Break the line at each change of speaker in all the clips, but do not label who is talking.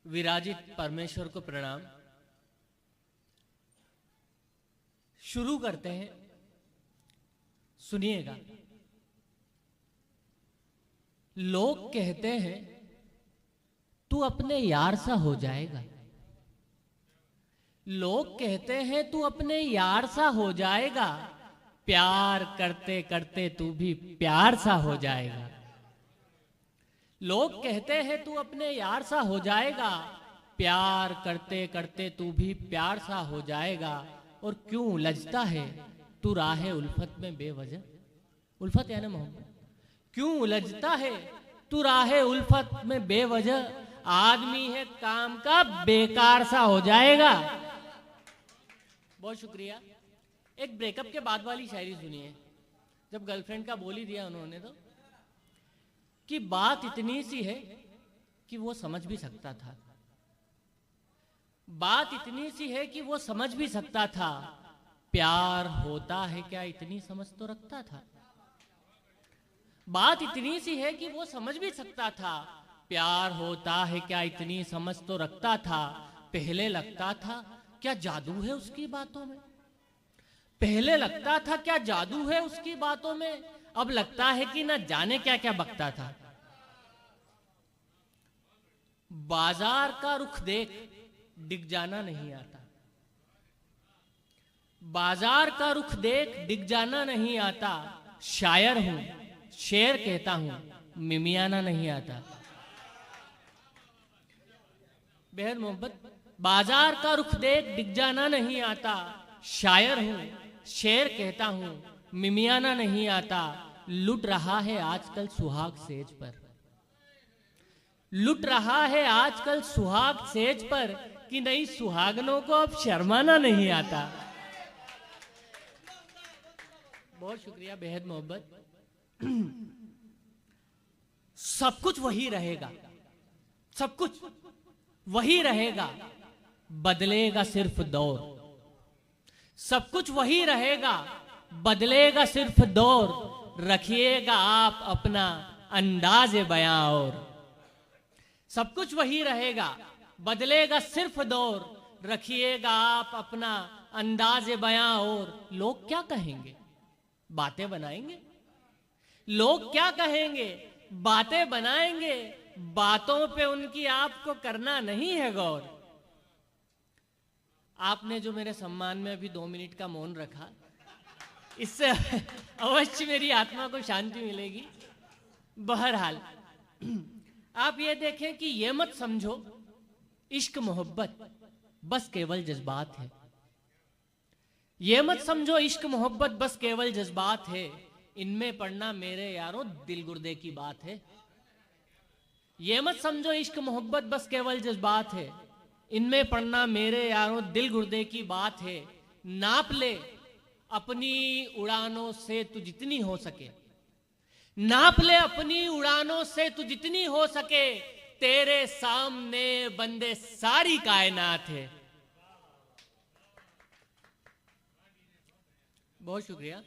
विराजित परमेश्वर को प्रणाम। शुरू करते हैं, सुनिएगा। लोग कहते हैं तू अपने यार सा हो जाएगा। लोग कहते हैं तू अपने यार सा हो जाएगा, प्यार करते करते तू भी प्यार सा हो जाएगा। लोग कहते हैं तू अपने यार सा हो जाएगा, प्यार करते करते तू भी प्यार सा हो जाएगा। और क्यों उलझता है तू राहे उल्फत में बेवजह। उल्फत यानी मोहब्बत। क्यों उलझता है तू राहे उल्फत में बेवजह, आदमी है काम का बेकार सा हो जाएगा। बहुत शुक्रिया। एक ब्रेकअप के बाद वाली शायरी सुनिए। जब गर्लफ्रेंड का बोल ही दिया उन्होंने तो कि बात इतनी सी है कि वो समझ भी सकता था। बात इतनी सी है कि वो समझ भी सकता था, प्यार होता है क्या इतनी समझ तो रखता था। बात इतनी सी है कि वो समझ भी सकता था, प्यार होता है क्या इतनी समझ तो रखता था। पहले लगता था क्या जादू है उसकी बातों में। पहले लगता था क्या जादू है उसकी बातों में, अब लगता है कि ना जाने क्या क्या बकता था। बाजार का रुख देख डिग जाना नहीं आता। बाजार का रुख देख डिग जाना नहीं आता। शायर हूं शेर कहता हूं मिमियाना नहीं आता। बेहद मोहब्बत। बाजार का रुख देख डिग जाना नहीं आता। शायर हूं शेर कहता हूं मिमियाना नहीं आता। लुट रहा है आजकल सुहाग सेज पर। लुट रहा है आजकल सुहाग सेज पर, कि नई सुहागनों को अब शर्माना नहीं आता। बहुत शुक्रिया। बेहद मोहब्बत। सब कुछ वही रहेगा, सब कुछ वही रहेगा, बदलेगा सिर्फ दौर। सब कुछ वही रहेगा, बदलेगा सिर्फ दौर। रखिएगा आप अपना अंदाज बयां और। सब कुछ वही रहेगा, बदलेगा सिर्फ दौर। रखिएगा आप अपना अंदाज बयां और। लोग क्या कहेंगे बातें बनाएंगे। लोग क्या कहेंगे बातें बनाएंगे। बातों पे उनकी आपको करना नहीं है गौर। आपने जो मेरे सम्मान में अभी 2 मिनट का मौन रखा, इससे अवश्य मेरी आत्मा को शांति मिलेगी। बहरहाल आप ये देखें कि ये मत समझो इश्क मोहब्बत बस केवल जज्बात है। ये मत समझो इश्क मोहब्बत बस केवल जज्बात है। इनमें पढ़ना मेरे यारों दिल गुर्दे की बात है। ये मत समझो इश्क मोहब्बत बस केवल जज्बात है। इनमें पढ़ना मेरे यारों दिल गुर्दे की बात है। नाप ले अपनी उड़ानों से तू जितनी हो सके। नाप ले अपनी उड़ानों से तू जितनी हो सके। तेरे सामने बंदे सारी कायनात है। बहुत शुक्रिया।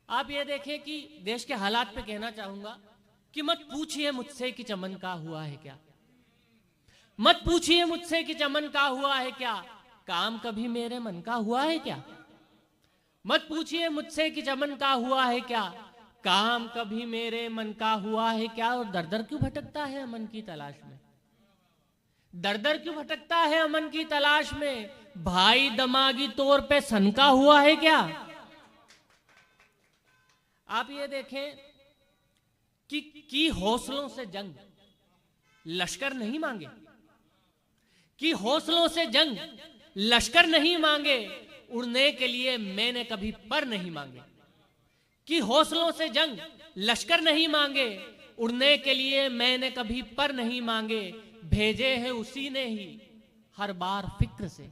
आप ये देखें कि देश के हालात पे कहना चाहूंगा कि मत पूछिए मुझसे कि चमन का हुआ है क्या। मत पूछिए मुझसे कि चमन का हुआ है क्या, काम कभी मेरे मन का हुआ है क्या। मत पूछिए मुझसे कि चमन का हुआ है क्या, काम कभी मेरे मन का हुआ है क्या। और दर दर क्यों भटकता है अमन की तलाश में। दर दर क्यों भटकता है अमन की तलाश में। भाई दमागी तौर पे सनका हुआ है क्या। आप ये देखें कि हौसलों से जंग लश्कर नहीं मांगे। कि हौसलों से जंग लश्कर नहीं मांगे। उड़ने के लिए मैंने कभी पर नहीं मांगे। कि हौसलों से जंग लश्कर नहीं मांगे। उड़ने के लिए मैंने कभी पर नहीं मांगे। भेजे हैं उसी ने ही हर बार फिक्र से।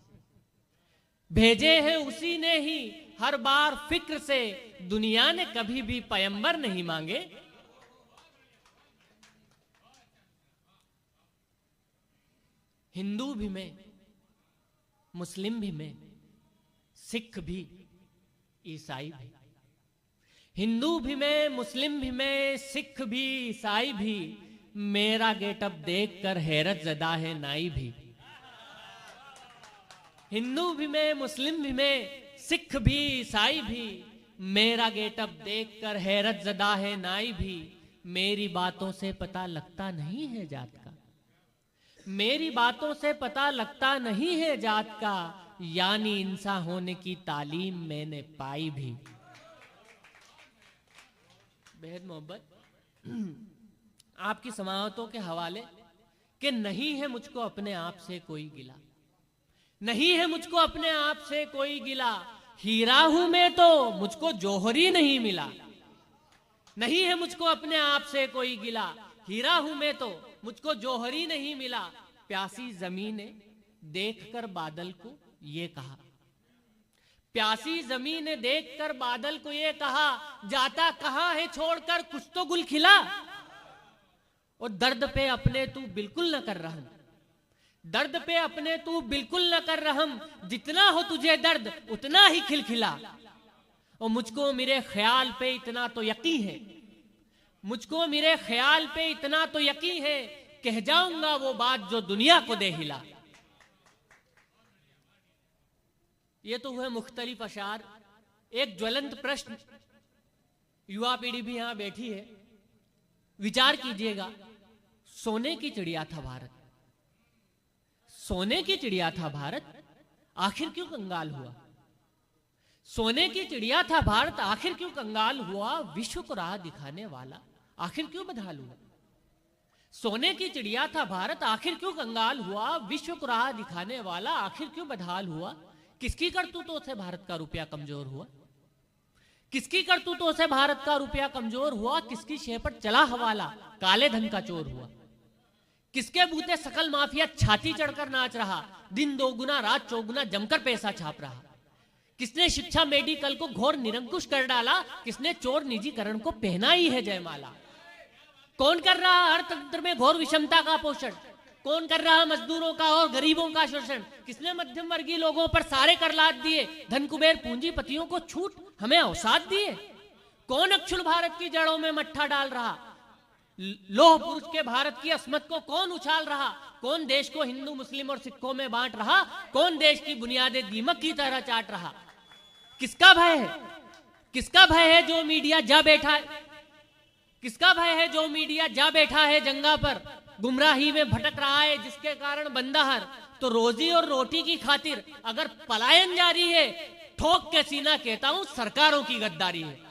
भेजे हैं उसी ने ही हर बार फिक्र से। दुनिया ने कभी भी पैगंबर नहीं मांगे। हिंदू भी मैं, मुस्लिम भी मैं, सिख भी, ईसाई भी। हिंदू भी मैं, मुस्लिम भी मैं, सिख भी, ईसाई भी। मेरा गेटअप देखकर हैरत ज़दा है नाई भी। हिंदू भी मैं, मुस्लिम भी मैं, सिख भी, ईसाई भी, मेरा गेटअप देखकर हैरत ज़दा है नाई भी। मेरी बातों से पता लगता नहीं है जात का, मेरी बातों से पता लगता नहीं है जात का, यानी इंसान होने की तालीम मैंने पाई भी। बेहद मोहब्बत आपकी समाहतों के हवाले कि नहीं है मुझको अपने आप से कोई गिला, नहीं है मुझको अपने आप से कोई गिला, हीरा हूं मैं तो मुझको जौहरी नहीं मिला। नहीं है मुझको अपने आप से कोई गिला, हीरा हूं मैं तो मुझको जौहरी नहीं मिला। प्यासी जमीन ने देखकर बादल को ये कहा, प्यासी जमीन ने देखकर बादल को ये कहा, जाता कहां है छोड़कर कुछ तो गुल खिला। और दर्द पे अपने तू बिल्कुल न कर रहम, दर्द पे अपने तू बिल्कुल न कर रहम, जितना हो तुझे दर्द उतना ही खिलखिला। और मुझको मेरे ख्याल पे इतना तो यकीन है, मुझको मेरे ख्याल पे इतना तो यकीन है, कह जाऊंगा वो बात जो दुनिया को दे हिला। ये तो हुए मुख्तलिफ अशार। एक ज्वलंत प्रश्न, युवा पीढ़ी भी यहां बैठी है, विचार कीजिएगा। सोने की चिड़िया था भारत, सोने की चिड़िया था भारत, आखिर क्यों कंगाल हुआ। सोने की चिड़िया था भारत, आखिर क्यों कंगाल हुआ। विश्व को राह दिखाने वाला आखिर क्यों बदहाल हुआ। सोने की चिड़िया था भारत, आखिर क्यों कंगाल हुआ। विश्व को राह दिखाने वाला आखिर क्यों बदहाल हुआ। किसकी करतूतों से भारत का रुपया कमजोर हुआ, किसकी करतूतों से भारत का रुपया कमजोर हुआ। किसकी शेह पर चला हवाला, काले धन का चोर हुआ। किसके बूते सकल माफिया छाती चढ़कर नाच रहा, दिन दोगुना रात चौगुना जमकर पैसा छाप रहा। किसने शिक्षा मेडिकल को घोर निरंकुश कर डाला, किसने चोर निजीकरण को पहना ही है जयमाला। कौन कर रहा अर्थतंत्र में घोर विषमता का पोषण, कौन कर रहा मजदूरों का और गरीबों का शोषण। किसने मध्यम वर्गीय लोगों पर सारे कर लाद दिए, धन कुबेर पूंजीपतियों को छूट हमें अवसाद दिए। कौन अक्षुल भारत की जड़ों में मट्ठा डाल रहा, लोह पुरुष के भारत की अस्मत को कौन उछाल रहा। कौन देश को हिंदू मुस्लिम और सिखों में बांट रहा, कौन देश की बुनियादें दीमक की तरह चाट रहा। किसका भय है, किसका भय है जो मीडिया जा बैठा है, किसका भय है जो मीडिया जा बैठा है जंगा पर, गुमराही में भटक रहा है जिसके कारण बंदा हर। तो रोजी और रोटी की खातिर अगर पलायन जारी है, ठोक के सीना कहता हूं सरकारों की गद्दारी है।